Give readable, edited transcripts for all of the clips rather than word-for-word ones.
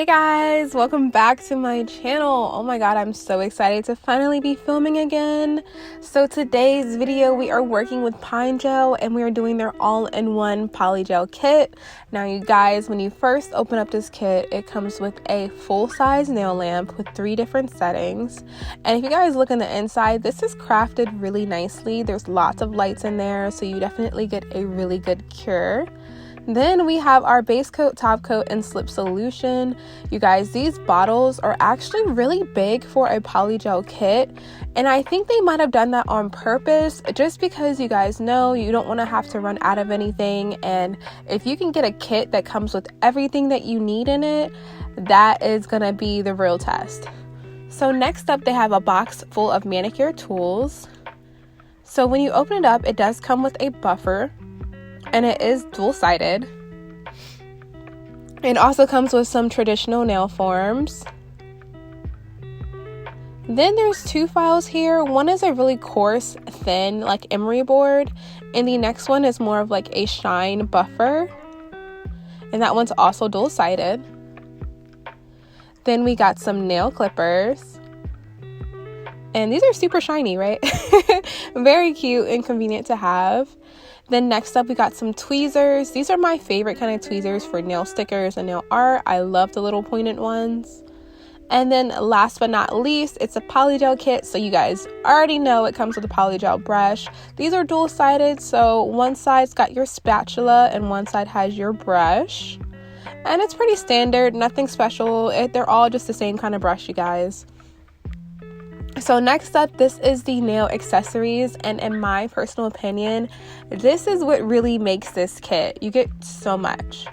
Hey guys, welcome back to my channel. Oh my god, I'm so excited to finally be filming again. So today's video we are working with Pine Gel and we are doing their all-in-one Polygel kit. Now you guys, when you first open up this kit, it comes with a full-size nail lamp with 3 different settings. And if you guys look on the inside, this is crafted really nicely. There's lots of lights in there, so you definitely get a really good cure. Then we have our base coat, top coat, and slip solution. You guys, these bottles are actually really big for a polygel kit, and I think they might have done that on purpose just because you guys know you don't want to have to run out of anything, and if you can get a kit that comes with everything that you need in it, that is gonna be the real test. So next up, they have a box full of manicure tools. So when you open it up, it does come with a buffer, and it is dual-sided. It also comes with some traditional nail forms. Then there's 2 files here. One is a really coarse, thin, like emery board, and the next one is more of like a shine buffer, and that one's also dual-sided. Then we got some nail clippers, and these are super shiny, right? Very cute and convenient to have. Then next up, we got some tweezers. These are my favorite kind of tweezers for nail stickers and nail art. I love the little pointed ones. And then last but not least, it's a polygel kit. So you guys already know it comes with a polygel brush. These are dual-sided, so one side's got your spatula and one side has your brush. And it's pretty standard, nothing special. They're all just the same kind of brush, you guys. So next up, this is the nail accessories, and in my personal opinion, this is what really makes this kit. You get so much.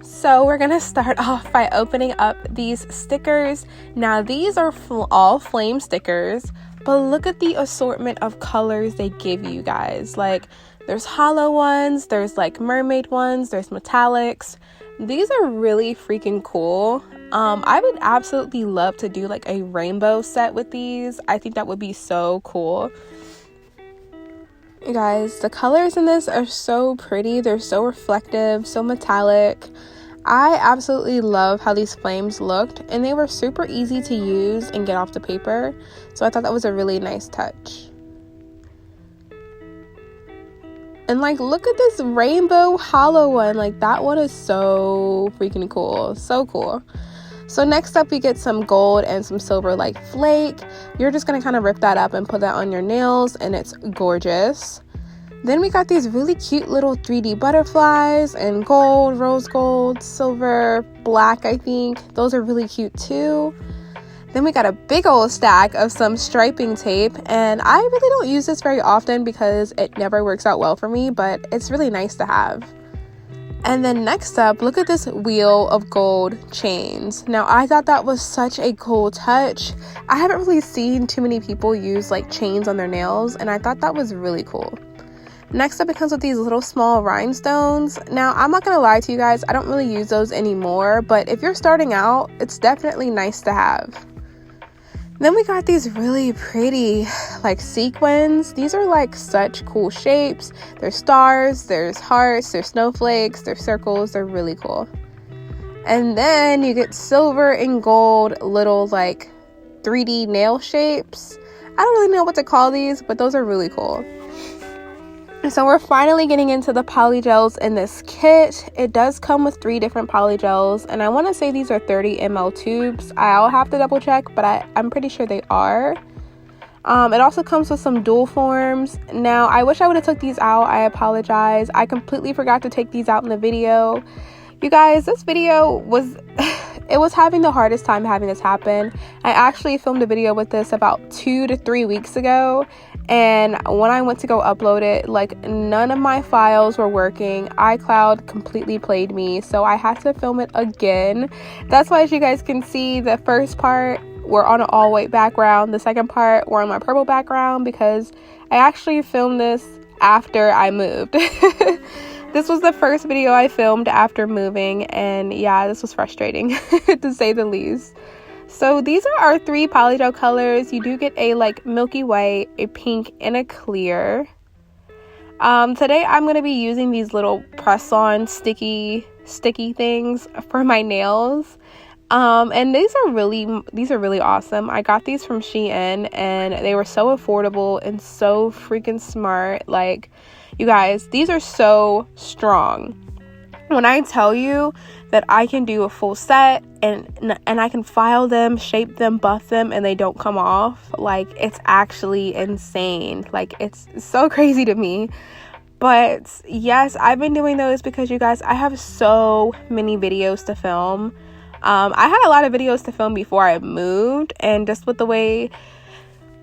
So we're gonna start off by opening up these stickers. Now these are all flame stickers, but look at the assortment of colors they give you guys. Like, there's hollow ones, there's like mermaid ones, there's metallics. These are really freaking cool. I would absolutely love to do like a rainbow set with these. I think that would be so cool. You guys, the colors in this are so pretty. They're so reflective, so metallic. I absolutely love how these flames looked, and they were super easy to use and get off the paper. So I thought that was a really nice touch. And like, look at this rainbow hollow one. Like, that one is so freaking cool. So cool. So next up, we get some gold and some silver like flake. You're just gonna kind of rip that up and put that on your nails, and it's gorgeous. Then we got these really cute little 3D butterflies and gold, rose gold, silver, black, I think. Those are really cute too. Then we got a big old stack of some striping tape, and I really don't use this very often because it never works out well for me, but it's really nice to have. And then next up, look at this wheel of gold chains. Now I thought that was such a cool touch. I haven't really seen too many people use like chains on their nails, and I thought that was really cool. Next up, it comes with these little small rhinestones. Now I'm not gonna lie to you guys, I don't really use those anymore, but if you're starting out, it's definitely nice to have. Then we got these really pretty like sequins. These are like such cool shapes. There's stars, there's hearts, there's snowflakes, there's circles. They're really cool. And then you get silver and gold little like 3D nail shapes. I don't really know what to call these, but those are really cool. So we're finally getting into the polygels in this kit. It does come with 3 different polygels, and I want to say these are 30 ml tubes. I'll have to double check, but I'm pretty sure they are. It also comes with some dual forms. Now I wish I would have took these out. I apologize. I completely forgot to take these out in the video. You guys, this video was it was having the hardest time having this happen. I actually filmed a video with this about 2 to 3 weeks ago, and when I went to go upload it, like, none of my files were working. iCloud completely played me, so I had to film it again. That's why, as you guys can see, the first part we're on an all white background, the second part we're on my purple background, because I actually filmed this after I moved. This was the first video I filmed after moving, and yeah, this was frustrating to say the least. So these are our 3 polygel colors. You do get a like milky white, a pink, and a clear. Today I'm going to be using these little press-on sticky things for my nails. And these are really awesome. I got these from Shein, and they were so affordable and so freaking smart. Like, you guys, these are so strong. When I tell you that I can do a full set and I can file them, shape them, buff them, and they don't come off, like, it's actually insane. Like, it's so crazy to me. But yes, I've been doing those because, you guys, I have so many videos to film. I had a lot of videos to film before I moved, and just with the way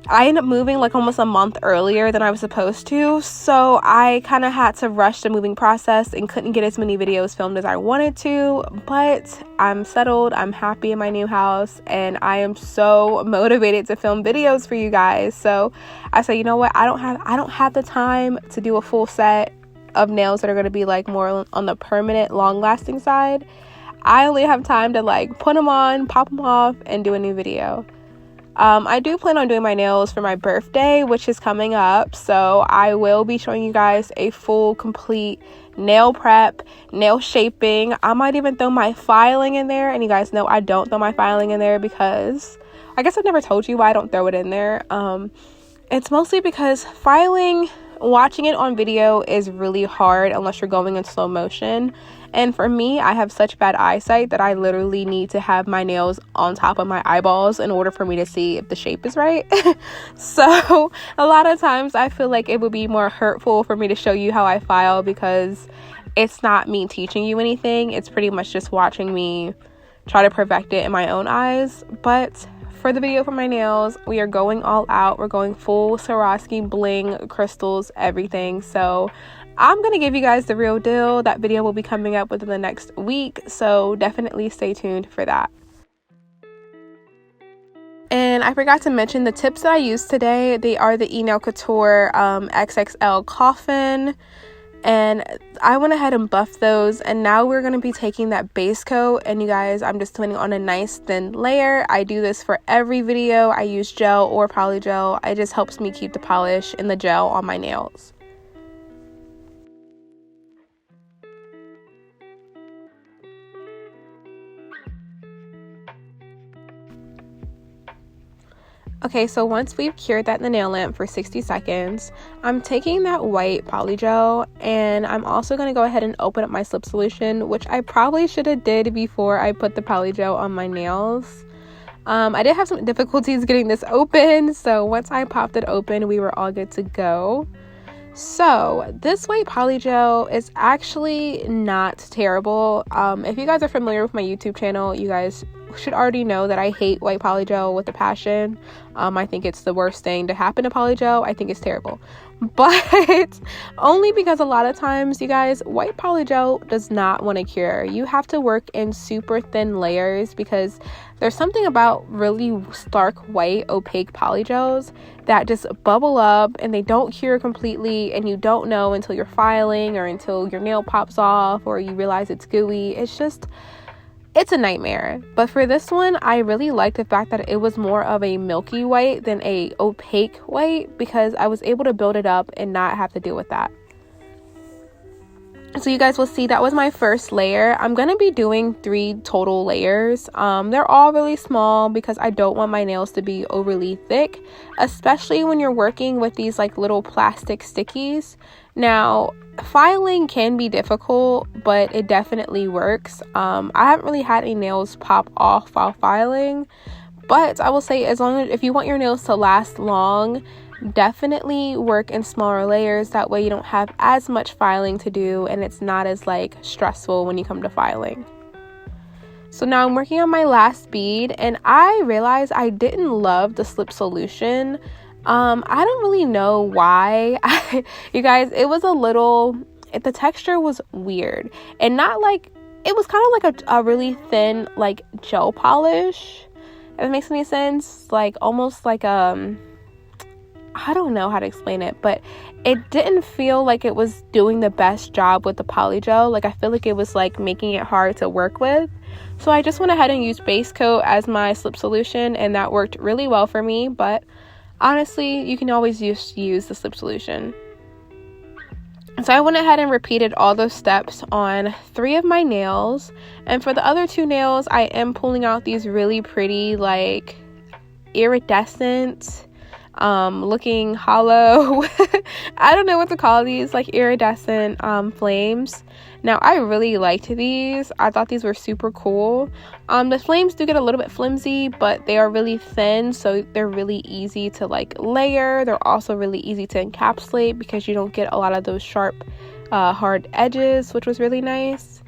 I ended up moving like almost a month earlier than I was supposed to, so I kind of had to rush the moving process and couldn't get as many videos filmed as I wanted to. But I'm settled, I'm happy in my new house, and I am so motivated to film videos for you guys. So I said, you know what, I don't have the time to do a full set of nails that are going to be like more on the permanent, long-lasting side. I only have time to like put them on, pop them off, and do a new video. I do plan on doing my nails for my birthday, which is coming up, so I will be showing you guys a full, complete nail prep, nail shaping. I might even throw my filing in there, and you guys know I don't throw my filing in there because I guess I've never told you why I don't throw it in there. It's mostly because filing, watching it on video is really hard unless you're going in slow motion. And for me, I have such bad eyesight that I literally need to have my nails on top of my eyeballs in order for me to see if the shape is right. So a lot of times I feel like it would be more hurtful for me to show you how I file, because it's not me teaching you anything. It's pretty much just watching me try to perfect it in my own eyes. But for the video for my nails, we are going all out. We're going full Swarovski bling, crystals, everything. So I'm going to give you guys the real deal. That video will be coming up within the next week, so definitely stay tuned for that. And I forgot to mention the tips that I used today. They are the Nail Couture XXL Coffin, and I went ahead and buffed those, and now we're going to be taking that base coat, and you guys, I'm just putting on a nice thin layer. I do this for every video. I use gel or polygel. It just helps me keep the polish and the gel on my nails. Okay, so once we've cured that in the nail lamp for 60 seconds, I'm taking that white polygel, and I'm also going to go ahead and open up my slip solution, which I probably should have did before I put the polygel on my nails. I did have some difficulties getting this open, so once I popped it open, we were all good to go. So this white polygel is actually not terrible. If you guys are familiar with my YouTube channel, you guys should already know that I hate white polygel with a passion. I think it's the worst thing to happen to polygel. I think it's terrible, but only because a lot of times, you guys, white polygel does not want to cure. You have to work in super thin layers because there's something about really stark white opaque polygels that just bubble up and they don't cure completely, and you don't know until you're filing or until your nail pops off or you realize it's gooey. It's a nightmare. But for this one, I really liked the fact that it was more of a milky white than a opaque white, because I was able to build it up and not have to deal with that. So you guys will see that was my first layer. I'm going to be doing 3 total layers. They're all really small because I don't want my nails to be overly thick, especially when you're working with these like little plastic stickies. Now, filing can be difficult, but it definitely works. I haven't really had any nails pop off while filing, but I will say, if you want your nails to last long, definitely work in smaller layers. That way you don't have as much filing to do, and it's not as like stressful when you come to filing. So now I'm working on my last bead, and I realized I didn't love the slip solution. I don't really know why. You guys, it was the texture was weird, and not like, it was kind of like a really thin like gel polish, if it makes any sense. Like almost like I don't know how to explain it, but it didn't feel like it was doing the best job with the polygel. Like I feel like it was like making it hard to work with. So I just went ahead and used base coat as my slip solution, and that worked really well for me. But honestly, you can always use the slip solution. So I went ahead and repeated all those steps on 3 of my nails. And for the other 2 nails, I am pulling out these really pretty, like, iridescent looking hollow I don't know what to call these, like iridescent flames. Now I really liked these. I thought these were super cool. The flames do get a little bit flimsy, but they are really thin, so they're really easy to like layer. They're also really easy to encapsulate because you don't get a lot of those sharp hard edges, which was really nice.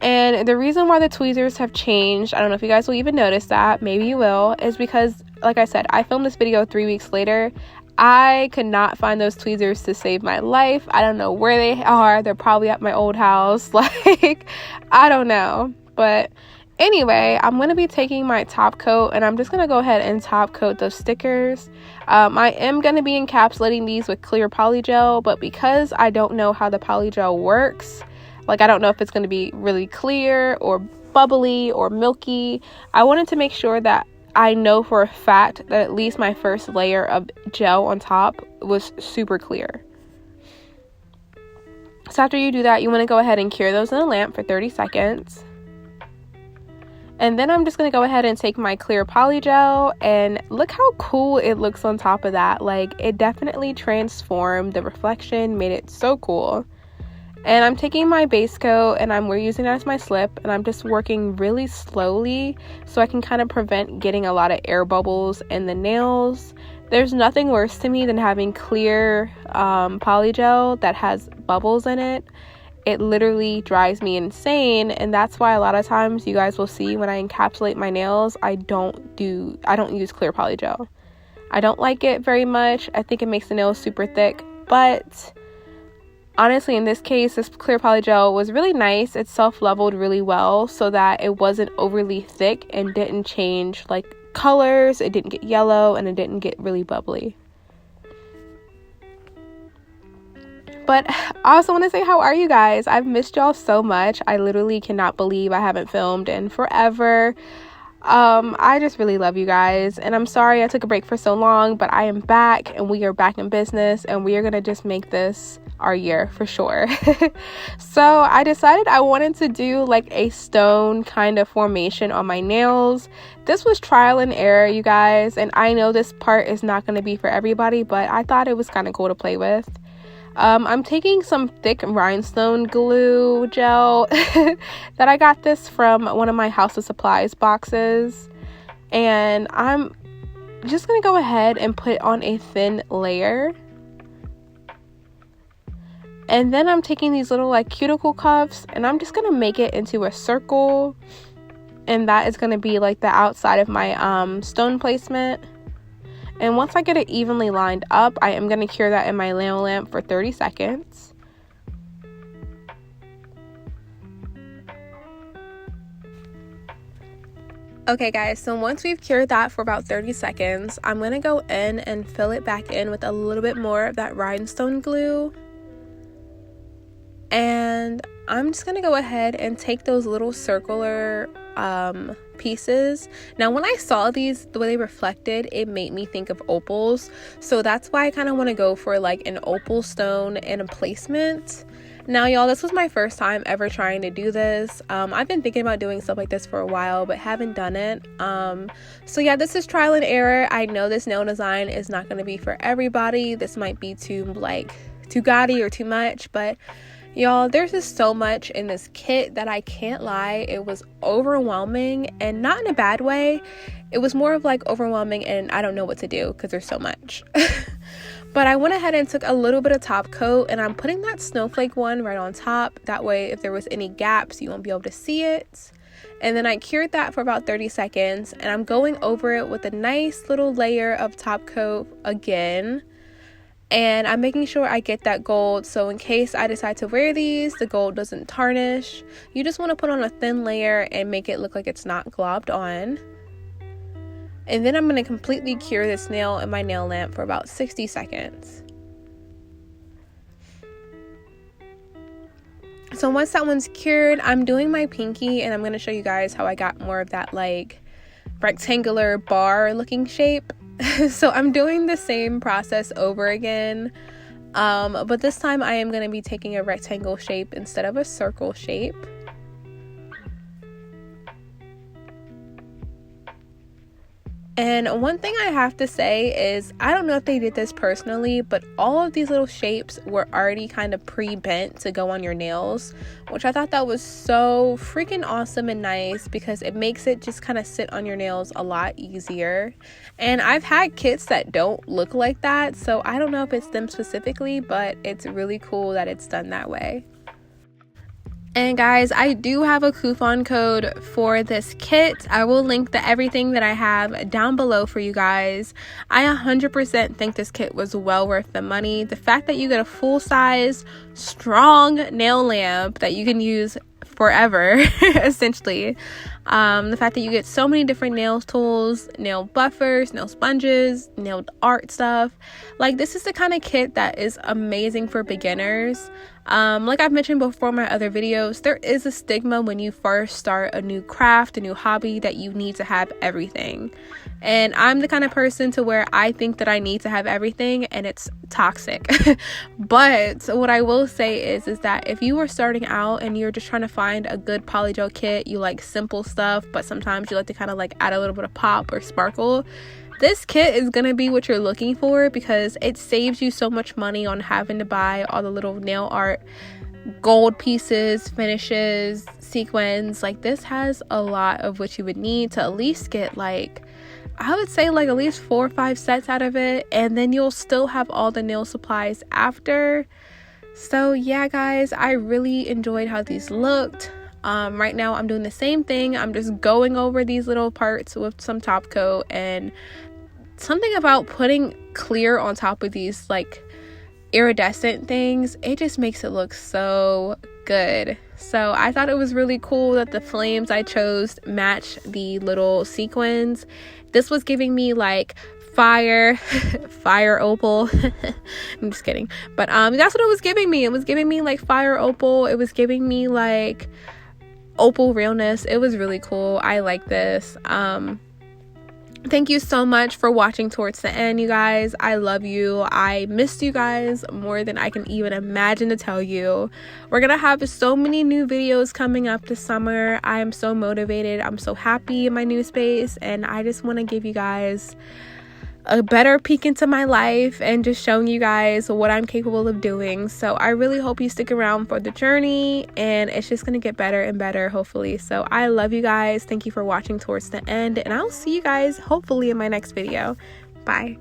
And the reason why the tweezers have changed, I don't know if you guys will even notice that, maybe you will, is because, like I said, I filmed this video 3 weeks later. I could not find those tweezers to save my life. I don't know where they are. They're probably at my old house. Like, I don't know. But anyway, I'm going to be taking my top coat and I'm just going to go ahead and top coat those stickers. I am going to be encapsulating these with clear polygel, but because I don't know how the polygel works, like I don't know if it's going to be really clear or bubbly or milky, I wanted to make sure that I know for a fact that at least my first layer of gel on top was super clear. So after you do that, you want to go ahead and cure those in a lamp for 30 seconds. And then I'm just going to go ahead and take my clear polygel, and look how cool it looks on top of that. Like, it definitely transformed the reflection, made it so cool. And I'm taking my base coat and we're using it as my slip, and I'm just working really slowly so I can kind of prevent getting a lot of air bubbles in the nails. There's nothing worse to me than having clear polygel that has bubbles in it. It literally drives me insane, and that's why a lot of times you guys will see when I encapsulate my nails, I don't use clear polygel. I don't like it very much. I think it makes the nails super thick, but honestly, in this case, this clear polygel was really nice. It self-leveled really well so that it wasn't overly thick and didn't change like colors. It didn't get yellow and it didn't get really bubbly. But I also want to say, how are you guys? I've missed y'all so much. I literally cannot believe I haven't filmed in forever. I just really love you guys, and I'm sorry I took a break for so long, but I am back and we are back in business, and we are gonna just make this our year for sure. So I decided I wanted to do like a stone kind of formation on my nails. This was trial and error, you guys, and I know this part is not going to be for everybody, but I thought it was kind of cool to play with. I'm taking some thick Rhinestone Glue Gel that I got this from one of my House of Supplies boxes, and I'm just gonna go ahead and put on a thin layer. And then I'm taking these little like cuticle cuffs and I'm just gonna make it into a circle, and that is gonna be like the outside of my stone placement. And once I get it evenly lined up, I am going to cure that in my nail lamp for 30 seconds. Okay guys, so once we've cured that for about 30 seconds, I'm going to go in and fill it back in with a little bit more of that rhinestone glue. And I'm just going to go ahead and take those little circular pieces. Now when I saw these, the way they reflected, it made me think of opals, so that's why I kind of want to go for like an opal stone and a placement. Now y'all, this was my first time ever trying to do this. I've been thinking about doing stuff like this for a while but haven't done it. So yeah, this is trial and error. I know this nail design is not going to be for everybody. This might be too gaudy or too much, but y'all, there's just so much in this kit that I can't lie, it was overwhelming, and not in a bad way. It was more of like overwhelming and I don't know what to do because there's so much. But I went ahead and took a little bit of top coat, and I'm putting that snowflake one right on top. That way if there was any gaps, you won't be able to see it. And then I cured that for about 30 seconds, and I'm going over it with a nice little layer of top coat again. And I'm making sure I get that gold, so in case I decide to wear these, the gold doesn't tarnish. You just want to put on a thin layer and make it look like it's not globbed on. And then I'm going to completely cure this nail in my nail lamp for about 60 seconds. So once that one's cured, I'm doing my pinky, and I'm going to show you guys how I got more of that like rectangular bar looking shape. So I'm doing the same process over again. But this time I am going to be taking a rectangle shape instead of a circle shape. And one thing I have to say is, I don't know if they did this personally, but all of these little shapes were already kind of pre-bent to go on your nails, which I thought that was so freaking awesome and nice, because it makes it just kind of sit on your nails a lot easier. And I've had kits that don't look like that, so I don't know if it's them specifically, but it's really cool that it's done that way. And guys, I do have a coupon code for this kit. I will link everything that I have down below for you guys. I 100% think this kit was well worth the money. The fact that you get a full-size, strong nail lamp that you can use forever, essentially. The fact that you get so many different nail tools, nail buffers, nail sponges, nail art stuff. Like, this is the kind of kit that is amazing for beginners. Like I've mentioned before in my other videos, there is a stigma when you first start a new craft, a new hobby, that you need to have everything. And I'm the kind of person to where I think that I need to have everything, and it's toxic. But what I will say is that if you are starting out and you're just trying to find a good polygel kit, you like simple stuff, but sometimes you like to kind of like add a little bit of pop or sparkle, this kit is going to be what you're looking for, because it saves you so much money on having to buy all the little nail art, gold pieces, finishes, sequins. Like, this has a lot of what you would need to at least get, like, I would say like at least 4 or 5 sets out of it, and then you'll still have all the nail supplies after. So yeah, guys, I really enjoyed how these looked. Right now I'm doing the same thing. I'm just going over these little parts with some top coat, and something about putting clear on top of these like iridescent things, it just makes it look so good. So I thought it was really cool that the flames I chose match the little sequins. This was giving me like fire opal. I'm just kidding, but that's what it was giving me. It was giving me like fire opal. It was giving me like opal realness. It was really cool. I like this. Thank you so much for watching towards the end, you guys. I love you. I missed you guys more than I can even imagine to tell you. We're gonna have so many new videos coming up this summer. I am so motivated. I'm so happy in my new space, and I just want to give you guys a better peek into my life and just showing you guys what I'm capable of doing. So I really hope you stick around for the journey, and it's just gonna get better and better, hopefully. So I love you guys. Thank you for watching towards the end, and I'll see you guys hopefully in my next video. Bye.